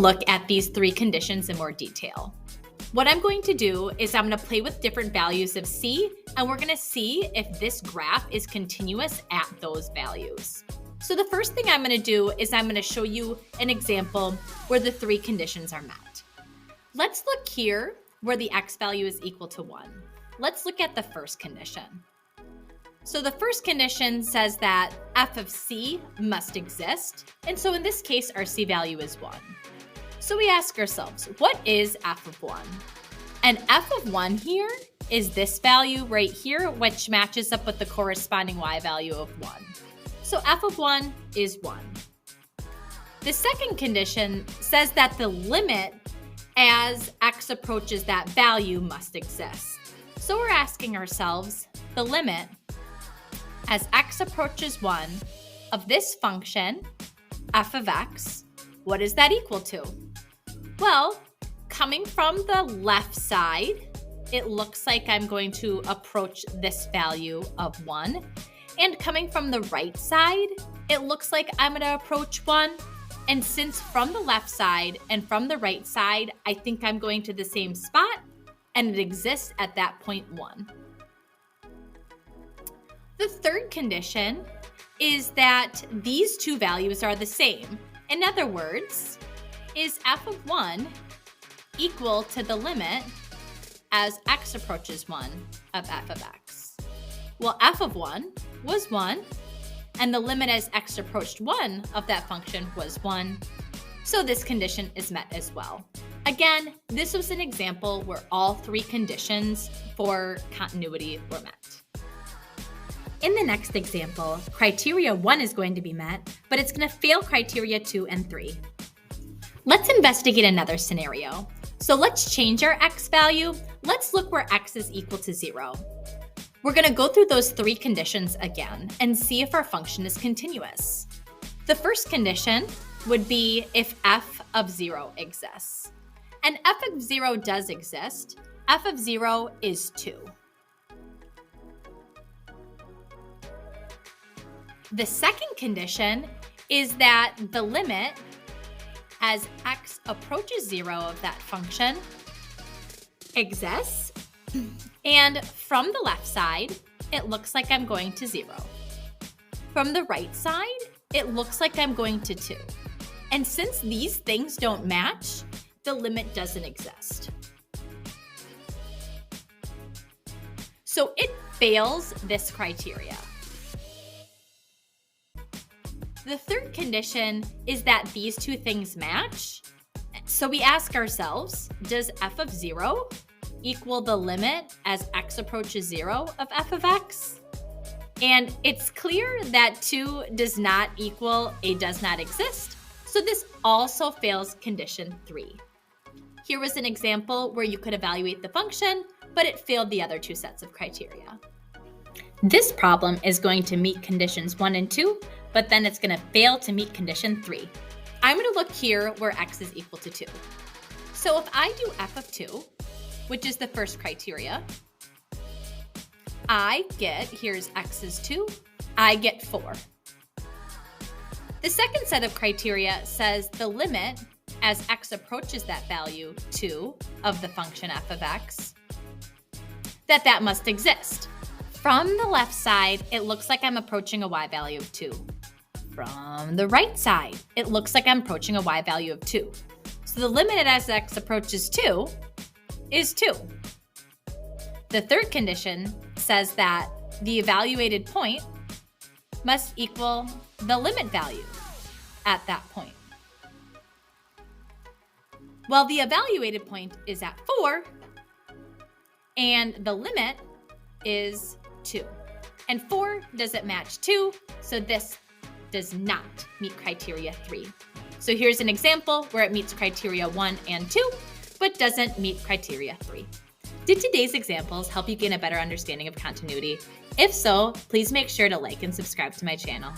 look at these three conditions in more detail. What I'm going to do is I'm going to play with different values of C, and we're going to see if this graph is continuous at those values. So the first thing I'm going to do is I'm going to show you an example where the three conditions are met. Let's look here where the x value is equal to 1. Let's look at the first condition. So the first condition says that f of c must exist, and so in this case our c value is 1. So we ask ourselves, what is f of 1? And f of 1 here is this value right here, which matches up with the corresponding y value of 1. So f of 1 is 1. The second condition says that the limit as x approaches that value must exist. So we're asking ourselves, the limit as x approaches 1 of this function, f of x, what is that equal to? Well, coming from the left side, it looks like I'm going to approach this value of 1. And coming from the right side, it looks like I'm going to approach 1. And since from the left side and from the right side, I think I'm going to the same spot, and it exists at that point 1. The third condition is that these two values are the same. In other words, is f of 1 equal to the limit as x approaches 1 of f of x? Well, f of 1 was 1, and the limit as x approached 1 of that function was 1. So this condition is met as well. Again, this was an example where all three conditions for continuity were met. In the next example, criteria 1 is going to be met, but it's going to fail criteria 2 and 3. Let's investigate another scenario. So let's change our x value. Let's look where x is equal to 0. We're going to go through those three conditions again and see if our function is continuous. The first condition would be if f of 0 exists. And f of 0 does exist. F of 0 is 2. The second condition is that the limit as x approaches 0 of that function exists. And from the left side, it looks like I'm going to 0. From the right side, it looks like I'm going to 2. And since these things don't match, the limit doesn't exist. So it fails this criteria. The third condition is that these two things match. So we ask ourselves, does f of 0 equal the limit as x approaches 0 of f of x? And it's clear that 2 does not equal a does not exist. So this also fails condition 3. Here was an example where you could evaluate the function, but it failed the other two sets of criteria. This problem is going to meet conditions 1 and 2, but then it's going to fail to meet condition 3. I'm going to look here where x is equal to 2. So if I do f of 2, which is the first criteria, I get, here's x is 2, I get 4. The second set of criteria says the limit as x approaches that value 2 of the function f of x, that must exist. From the left side, it looks like I'm approaching a y value of 2. From the right side, it looks like I'm approaching a y value of 2. So the limit as x approaches 2 is 2. The third condition says that the evaluated point must equal the limit value at that point. Well, the evaluated point is at 4, and the limit is 2. And 4 doesn't match 2, so this does not meet criteria 3. So here's an example where it meets criteria 1 and 2, but doesn't meet criteria 3. Did today's examples help you gain a better understanding of continuity? If so, please make sure to like and subscribe to my channel.